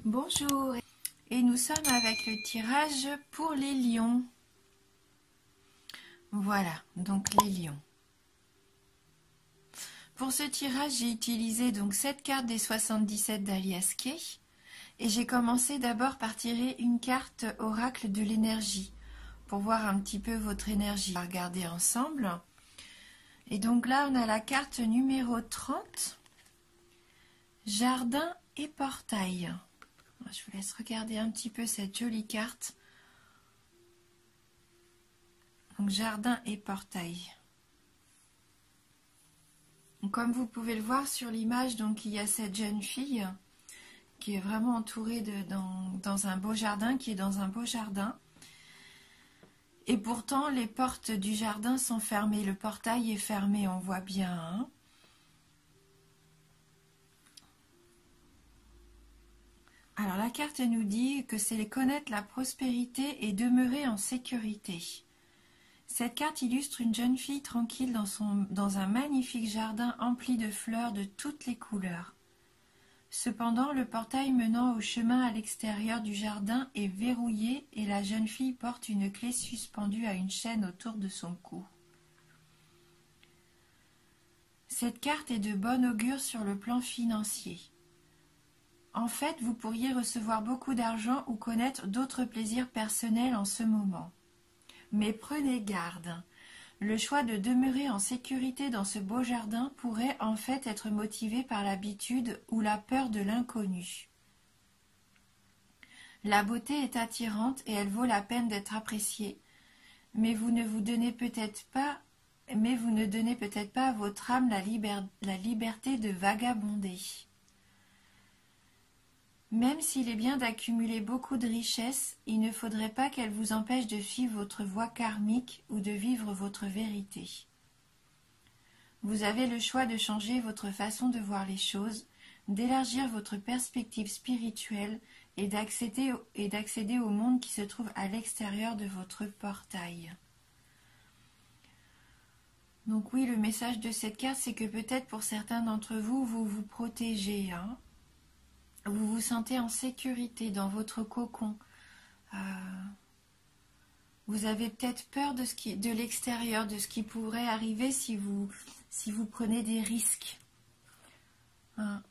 Bonjour, et nous sommes avec le tirage pour les lions. Voilà, donc les lions. Pour ce tirage, j'ai utilisé donc cette carte des 77 d'Alias Kay et j'ai commencé d'abord par tirer une carte oracle de l'énergie pour voir un petit peu votre énergie. On va regarder ensemble. Et donc là, on a la carte numéro 30, jardin et portail. Je vous laisse regarder un petit peu cette jolie carte. Donc jardin et portail. Donc, comme vous pouvez le voir sur l'image, donc il y a cette jeune fille qui est vraiment entourée dans un beau jardin, qui est dans un beau jardin. Et pourtant, les portes du jardin sont fermées. Le portail est fermé, on voit bien. Hein. Alors la carte nous dit que c'est connaître la prospérité et demeurer en sécurité. Cette carte illustre une jeune fille tranquille dans un magnifique jardin empli de fleurs de toutes les couleurs. Cependant, le portail menant au chemin à l'extérieur du jardin est verrouillé et la jeune fille porte une clé suspendue à une chaîne autour de son cou. Cette carte est de bon augure sur le plan financier. En fait, vous pourriez recevoir beaucoup d'argent ou connaître d'autres plaisirs personnels en ce moment. Mais prenez garde. Le choix de demeurer en sécurité dans ce beau jardin pourrait en fait être motivé par l'habitude ou la peur de l'inconnu. La beauté est attirante et elle vaut la peine d'être appréciée, mais vous ne donnez peut-être pas à votre âme la liberté de vagabonder. Même s'il est bien d'accumuler beaucoup de richesses, il ne faudrait pas qu'elle vous empêche de suivre votre voie karmique ou de vivre votre vérité. Vous avez le choix de changer votre façon de voir les choses, d'élargir votre perspective spirituelle et d'accéder au monde qui se trouve à l'extérieur de votre portail. Donc oui, le message de cette carte, c'est que peut-être pour certains d'entre vous, vous vous protégez, hein. Vous vous sentez en sécurité dans votre cocon. Vous avez peut-être peur de l'extérieur, de ce qui pourrait arriver si vous prenez des risques. Hein.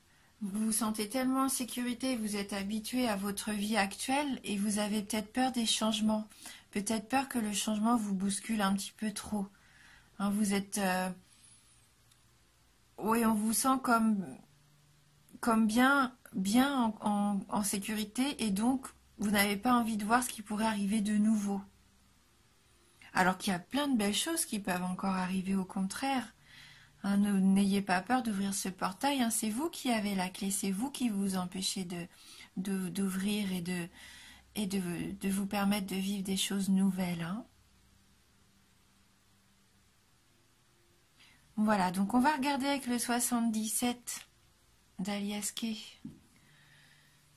Vous vous sentez tellement en sécurité, vous êtes habitué à votre vie actuelle et vous avez peut-être peur des changements. Peut-être peur que le changement vous bouscule un petit peu trop. Hein, vous êtes... Oui, on vous sent comme bien en sécurité et donc vous n'avez pas envie de voir ce qui pourrait arriver de nouveau. Alors qu'il y a plein de belles choses qui peuvent encore arriver au contraire. Hein, n'ayez pas peur d'ouvrir ce portail, hein, c'est vous qui avez la clé, c'est vous qui vous empêchez d'ouvrir et de vous permettre de vivre des choses nouvelles. Hein. Voilà, donc on va regarder avec le 77 d'Alias Kay.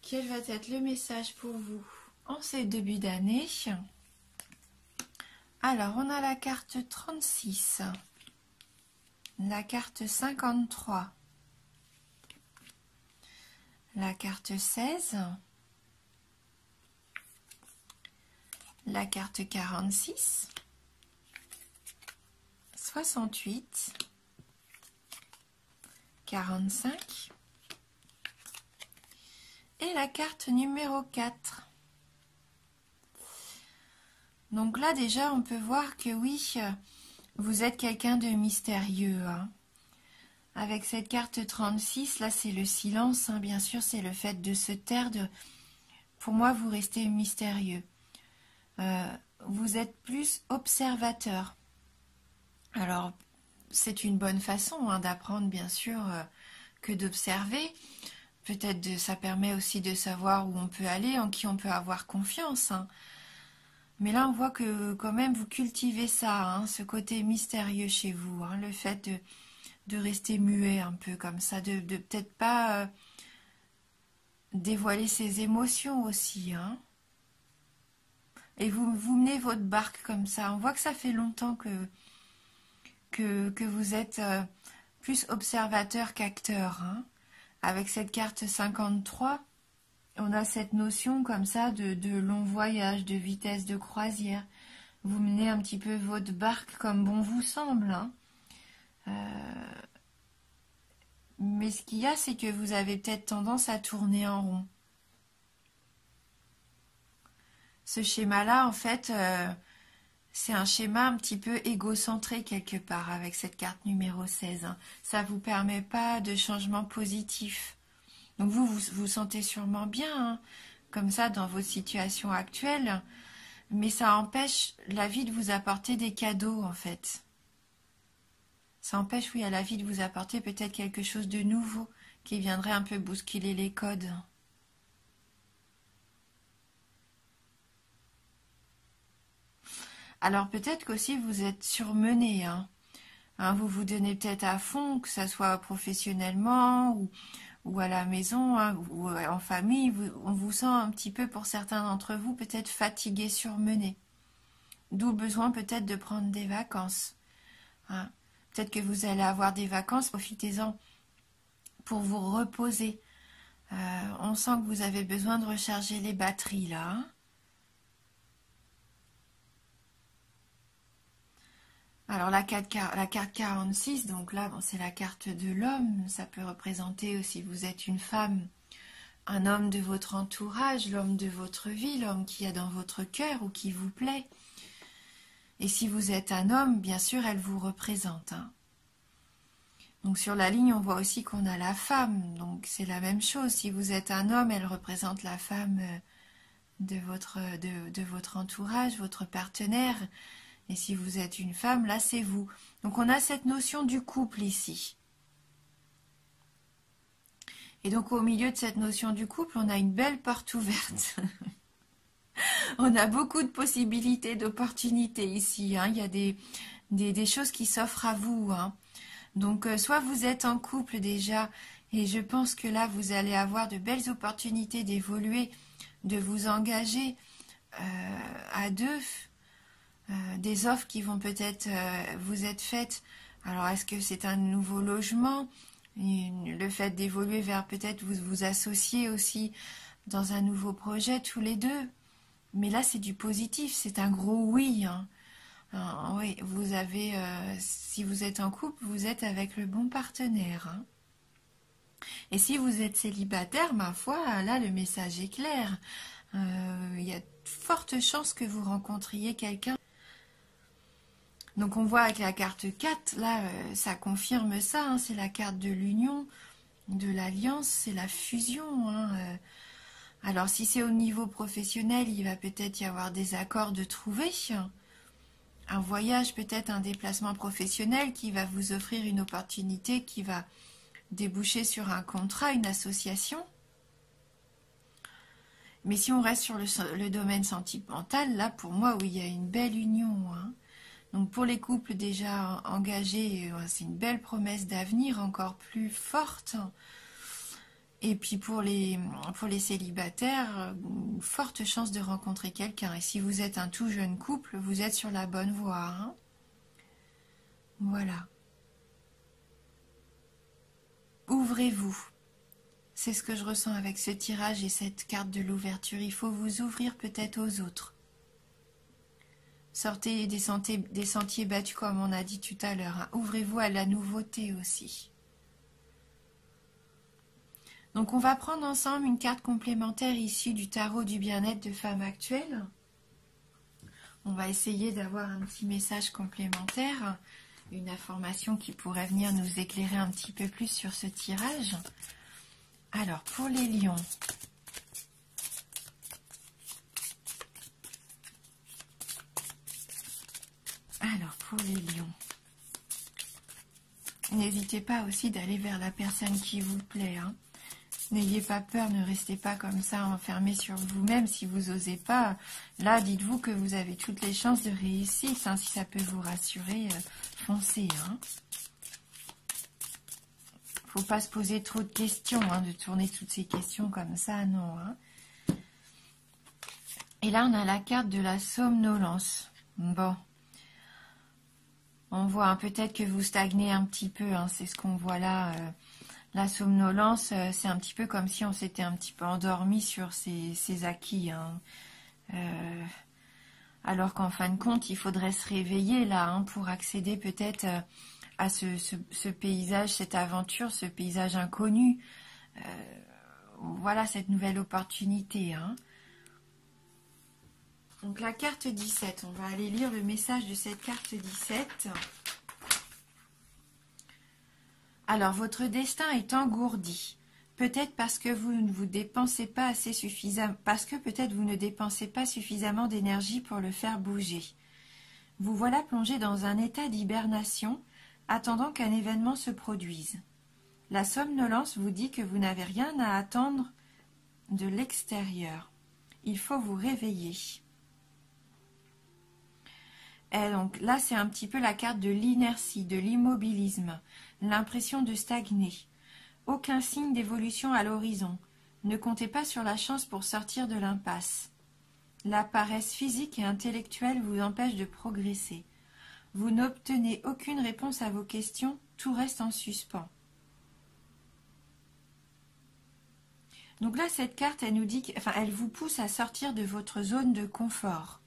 Quel va être le message pour vous en ces débuts d'année? Alors, on a la carte 36, la carte 53, la carte 16, la carte 46, 68, 45 et la carte numéro 4. Donc là déjà on peut voir que oui, vous êtes quelqu'un de mystérieux. Hein. Avec cette carte 36, là c'est le silence, hein, bien sûr c'est le fait de se taire. Pour moi vous restez mystérieux. Vous êtes plus observateur. Alors c'est une bonne façon hein, d'apprendre bien sûr que d'observer. Peut-être ça permet aussi de savoir où on peut aller, en qui on peut avoir confiance. Hein. Mais là, on voit que quand même vous cultivez ça, hein, ce côté mystérieux chez vous, hein, le fait de rester muet un peu comme ça, de peut-être pas dévoiler ses émotions aussi. Hein. Et vous menez votre barque comme ça. On voit que ça fait longtemps que vous êtes plus observateur qu'acteur. Hein. Avec cette carte 53, on a cette notion comme ça de long voyage, de vitesse de croisière. Vous menez un petit peu votre barque comme bon vous semble, hein. Mais ce qu'il y a, c'est que vous avez peut-être tendance à tourner en rond. Ce schéma-là, en fait, c'est un schéma un petit peu égocentré quelque part avec cette carte numéro 16. Hein. Ça ne vous permet pas de changement positif. Donc vous sentez sûrement bien, hein, comme ça, dans votre situation actuelle. Mais ça empêche la vie de vous apporter des cadeaux, en fait. Ça empêche, oui, à la vie de vous apporter peut-être quelque chose de nouveau qui viendrait un peu bousculer les codes. Alors peut-être qu'aussi vous êtes surmené, hein. Hein, vous vous donnez peut-être à fond, que ça soit professionnellement ou à la maison, hein, ou en famille. On vous sent un petit peu, pour certains d'entre vous, peut-être fatigué, surmené. D'où le besoin peut-être de prendre des vacances. Hein. Peut-être que vous allez avoir des vacances, profitez-en pour vous reposer. On sent que vous avez besoin de recharger les batteries là. Hein. Alors la carte 46, donc là, bon, c'est la carte de l'homme. Ça peut représenter aussi, vous êtes une femme, un homme de votre entourage, l'homme de votre vie, l'homme qui est dans votre cœur ou qui vous plaît. Et si vous êtes un homme, bien sûr, elle vous représente. Hein. Donc sur la ligne, on voit aussi qu'on a la femme. Donc c'est la même chose. Si vous êtes un homme, elle représente la femme de votre entourage, votre partenaire. Et si vous êtes une femme, là c'est vous. Donc on a cette notion du couple ici. Et donc au milieu de cette notion du couple, on a une belle porte ouverte. On a beaucoup de possibilités, d'opportunités ici. Hein. Il y a des choses qui s'offrent à vous. Hein. Donc soit vous êtes en couple déjà, et je pense que là vous allez avoir de belles opportunités d'évoluer, de vous engager à deux. Des offres qui vont peut-être vous être faites. Alors, est-ce que c'est un nouveau logement? Le fait d'évoluer vers peut-être vous associer aussi dans un nouveau projet tous les deux. Mais là, c'est du positif, c'est un gros oui. Hein. Alors, oui, vous avez, si vous êtes en couple, vous êtes avec le bon partenaire. Hein. Et si vous êtes célibataire, ma foi, là, le message est clair. Il y a de fortes chances que vous rencontriez quelqu'un. Donc on voit avec la carte 4, là, ça confirme ça, hein, c'est la carte de l'union, de l'alliance, c'est la fusion. Hein, alors si c'est au niveau professionnel, il va peut-être y avoir des accords de trouver, un voyage, peut-être un déplacement professionnel qui va vous offrir une opportunité qui va déboucher sur un contrat, une association. Mais si on reste sur le domaine sentimental, là pour moi, oui, il y a une belle union, hein. Donc pour les couples déjà engagés, c'est une belle promesse d'avenir encore plus forte. Et puis pour les célibataires, une forte chance de rencontrer quelqu'un. Et si vous êtes un tout jeune couple, vous êtes sur la bonne voie. Hein. Voilà. Ouvrez-vous. C'est ce que je ressens avec ce tirage et cette carte de l'ouverture. Il faut vous ouvrir peut-être aux autres. Sortez des sentiers battus comme on a dit tout à l'heure. Hein. Ouvrez-vous à la nouveauté aussi. Donc on va prendre ensemble une carte complémentaire issue du tarot du bien-être de femme actuelle. On va essayer d'avoir un petit message complémentaire, une information qui pourrait venir nous éclairer un petit peu plus sur ce tirage. Alors pour les lions... Alors, pour les lions, n'hésitez pas aussi d'aller vers la personne qui vous plaît. Hein. N'ayez pas peur, ne restez pas comme ça enfermé sur vous-même. Si vous n'osez pas, là, dites-vous que vous avez toutes les chances de réussite. Hein. Si ça peut vous rassurer, foncez. Hein. Faut pas se poser trop de questions, hein, de tourner toutes ces questions comme ça, non. Hein. Et là, on a la carte de la somnolence. Bon. On voit hein, peut-être que vous stagnez un petit peu, hein, c'est ce qu'on voit là. La somnolence, c'est un petit peu comme si on s'était un petit peu endormi sur ses acquis, hein. Alors qu'en fin de compte, il faudrait se réveiller là, hein, pour accéder peut-être à ce paysage, cette aventure, ce paysage inconnu. Voilà cette nouvelle opportunité, hein. Donc la carte 17, on va aller lire le message de cette carte 17. Alors, votre destin est engourdi. Peut-être parce que vous ne vous dépensez pas assez suffisamment, parce que peut-être vous ne dépensez pas suffisamment d'énergie pour le faire bouger. Vous voilà plongé dans un état d'hibernation, attendant qu'un événement se produise. La somnolence vous dit que vous n'avez rien à attendre de l'extérieur. Il faut vous réveiller. Et donc là, c'est un petit peu la carte de l'inertie, de l'immobilisme, l'impression de stagner. Aucun signe d'évolution à l'horizon. Ne comptez pas sur la chance pour sortir de l'impasse. La paresse physique et intellectuelle vous empêche de progresser. Vous n'obtenez aucune réponse à vos questions, tout reste en suspens. Donc là, cette carte, elle nous dit, elle vous pousse à sortir de votre zone de confort.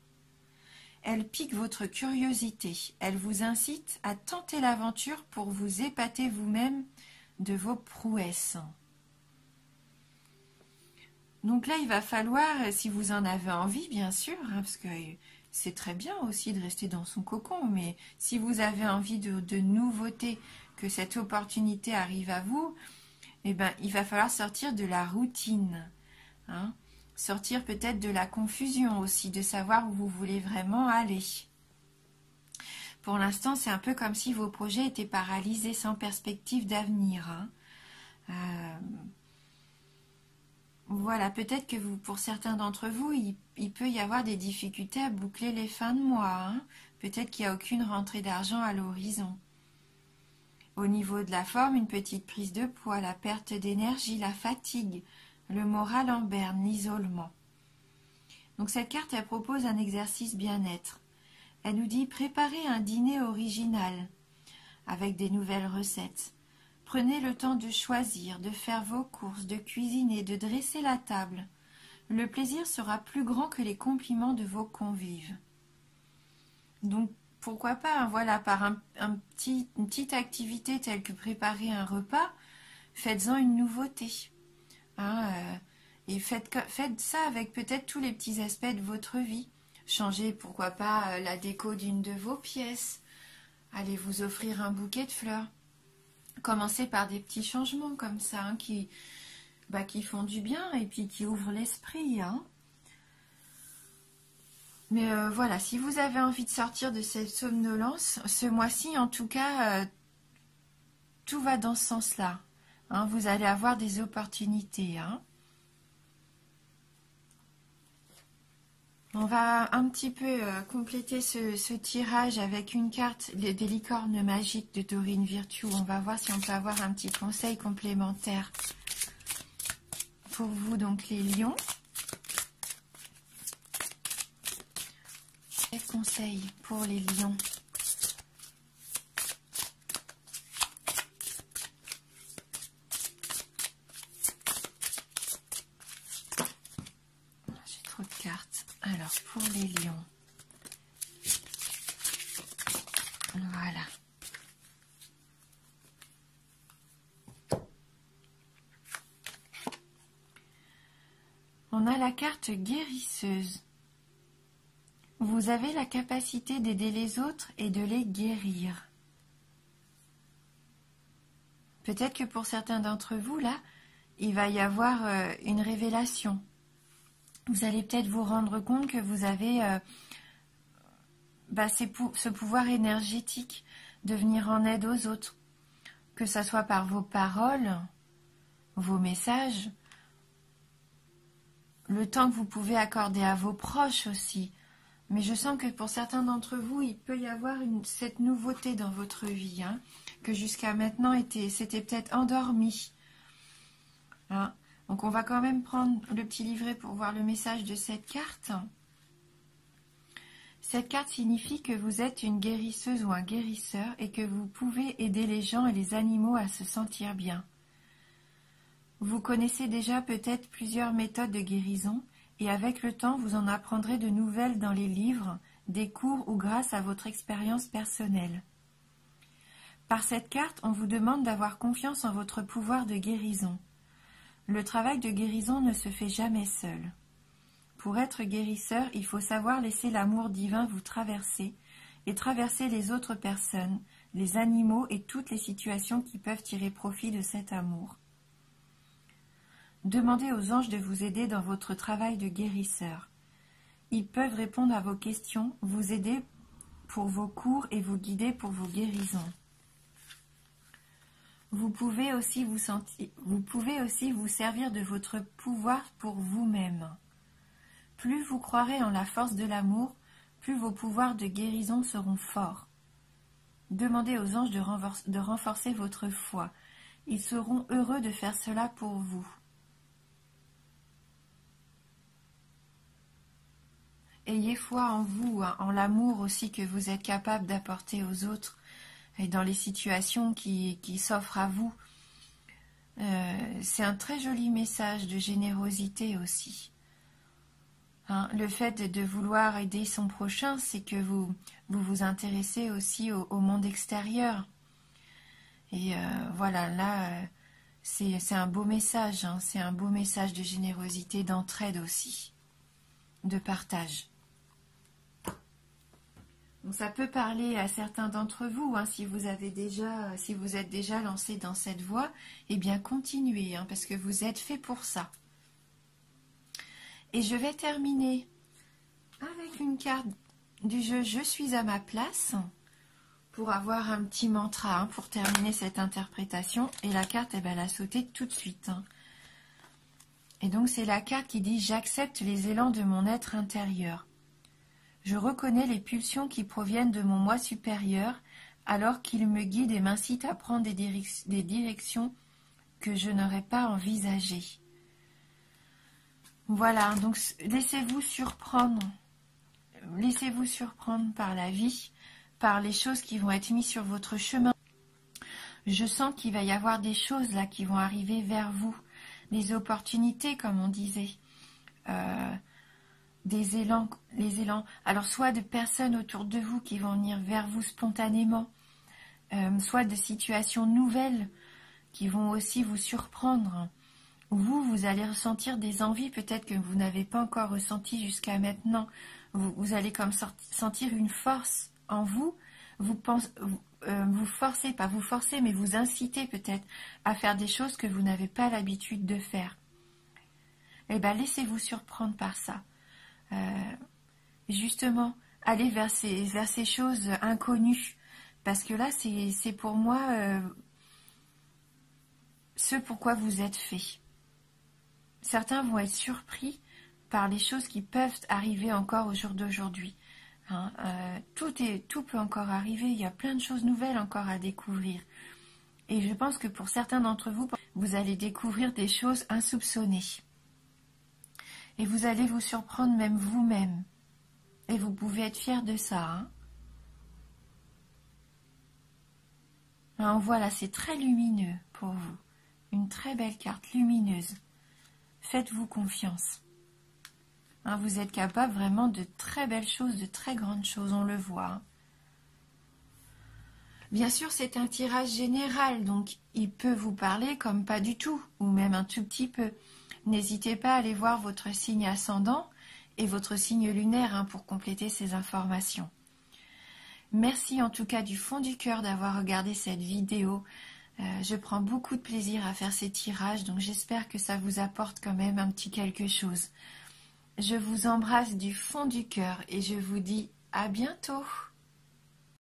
Elle pique votre curiosité. Elle vous incite à tenter l'aventure pour vous épater vous-même de vos prouesses. Donc là, il va falloir, si vous en avez envie, bien sûr, hein, parce que c'est très bien aussi de rester dans son cocon, mais si vous avez envie de nouveautés, que cette opportunité arrive à vous, eh ben, il va falloir sortir de la routine, hein. Sortir peut-être de la confusion aussi, de savoir où vous voulez vraiment aller. Pour l'instant, c'est un peu comme si vos projets étaient paralysés sans perspective d'avenir, hein. Voilà, peut-être que pour certains d'entre vous, il peut y avoir des difficultés à boucler les fins de mois, hein. Peut-être qu'il n'y a aucune rentrée d'argent à l'horizon. Au niveau de la forme, une petite prise de poids, la perte d'énergie, la fatigue, le moral en berne, l'isolement. Donc cette carte, elle propose un exercice bien-être. Elle nous dit préparez un dîner original avec des nouvelles recettes. Prenez le temps de choisir, de faire vos courses, de cuisiner, de dresser la table. Le plaisir sera plus grand que les compliments de vos convives. Donc pourquoi pas, hein, voilà, par une petite activité telle que préparer un repas, faites-en une nouveauté. Hein, et faites ça avec peut-être tous les petits aspects de votre vie. Changez, pourquoi pas, la déco d'une de vos pièces. Allez vous offrir un bouquet de fleurs. Commencez par des petits changements comme ça, hein, qui font du bien et puis qui ouvrent l'esprit, hein. Mais voilà, si vous avez envie de sortir de cette somnolence, ce mois-ci, en tout cas, tout va dans ce sens-là, hein. Vous allez avoir des opportunités, hein. On va un petit peu compléter ce tirage avec une carte des licornes magiques de Dorine Virtue. On va voir si on peut avoir un petit conseil complémentaire pour vous, donc les lions. Quel conseil pour les lions? J'ai trop de cartes. Alors, pour les lions. Voilà. On a la carte guérisseuse. Vous avez la capacité d'aider les autres et de les guérir. Peut-être que pour certains d'entre vous, là, il va y avoir une révélation. Vous allez peut-être vous rendre compte que vous avez ce pouvoir énergétique de venir en aide aux autres. Que ce soit par vos paroles, vos messages, le temps que vous pouvez accorder à vos proches aussi. Mais je sens que pour certains d'entre vous, il peut y avoir cette nouveauté dans votre vie, hein, que jusqu'à maintenant, c'était peut-être endormi. Hein. Donc on va quand même prendre le petit livret pour voir le message de cette carte. Cette carte signifie que vous êtes une guérisseuse ou un guérisseur et que vous pouvez aider les gens et les animaux à se sentir bien. Vous connaissez déjà peut-être plusieurs méthodes de guérison et avec le temps, vous en apprendrez de nouvelles dans les livres, des cours ou grâce à votre expérience personnelle. Par cette carte, on vous demande d'avoir confiance en votre pouvoir de guérison. Le travail de guérison ne se fait jamais seul. Pour être guérisseur, il faut savoir laisser l'amour divin vous traverser et traverser les autres personnes, les animaux et toutes les situations qui peuvent tirer profit de cet amour. Demandez aux anges de vous aider dans votre travail de guérisseur. Ils peuvent répondre à vos questions, vous aider pour vos cours et vous guider pour vos guérisons. Vous pouvez aussi vous servir de votre pouvoir pour vous-même. Plus vous croirez en la force de l'amour, plus vos pouvoirs de guérison seront forts. Demandez aux anges de renforcer votre foi. Ils seront heureux de faire cela pour vous. Ayez foi en vous, en l'amour aussi que vous êtes capable d'apporter aux autres et dans les situations qui s'offrent à vous. C'est un très joli message de générosité aussi. Le fait de vouloir aider son prochain, c'est que vous intéressez aussi au monde extérieur. Et voilà, là, c'est un beau message, c'est un beau message de générosité, d'entraide aussi, de partage. Donc, ça peut parler à certains d'entre vous, si vous êtes déjà lancé dans cette voie, eh bien continuez, parce que vous êtes fait pour ça. Et je vais terminer avec une carte du jeu Je suis à ma place, pour avoir un petit mantra pour terminer cette interprétation. Et la carte, elle a sauté tout de suite. Et donc c'est la carte qui dit « J'accepte les élans de mon être intérieur. Je reconnais les pulsions qui proviennent de mon moi supérieur, alors qu'il me guide et m'incite à prendre des directions que je n'aurais pas envisagées. » Voilà, donc laissez-vous surprendre. Laissez-vous surprendre par la vie, par les choses qui vont être mises sur votre chemin. Je sens qu'il va y avoir des choses là qui vont arriver vers vous, des opportunités comme on disait, des élans, les élans. Alors soit de personnes autour de vous qui vont venir vers vous spontanément, soit de situations nouvelles qui vont aussi vous surprendre. Vous allez ressentir des envies peut-être que vous n'avez pas encore ressenties jusqu'à maintenant. Vous allez comme sentir une force en vous. Vous forcez, pas vous forcez, mais vous incitez peut-être à faire des choses que vous n'avez pas l'habitude de faire. Eh bien, laissez-vous surprendre par ça. Justement, allez vers ces choses inconnues. Parce que là, c'est pour moi ce pourquoi vous êtes fait. Certains vont être surpris par les choses qui peuvent arriver encore au jour d'aujourd'hui. Tout peut encore arriver, il y a plein de choses nouvelles encore à découvrir. Et je pense que pour certains d'entre vous, vous allez découvrir des choses insoupçonnées. Et vous allez vous surprendre même vous-même. Et vous pouvez être fiers de ça. Voilà, c'est très lumineux pour vous. Une très belle carte lumineuse. Faites-vous confiance. Vous êtes capable vraiment de très belles choses, de très grandes choses, on le voit. Bien sûr, c'est un tirage général, donc il peut vous parler comme pas du tout, ou même un tout petit peu. N'hésitez pas à aller voir votre signe ascendant et votre signe lunaire pour compléter ces informations. Merci en tout cas du fond du cœur d'avoir regardé cette vidéo. Je prends beaucoup de plaisir à faire ces tirages, donc j'espère que ça vous apporte quand même un petit quelque chose. Je vous embrasse du fond du cœur et je vous dis à bientôt.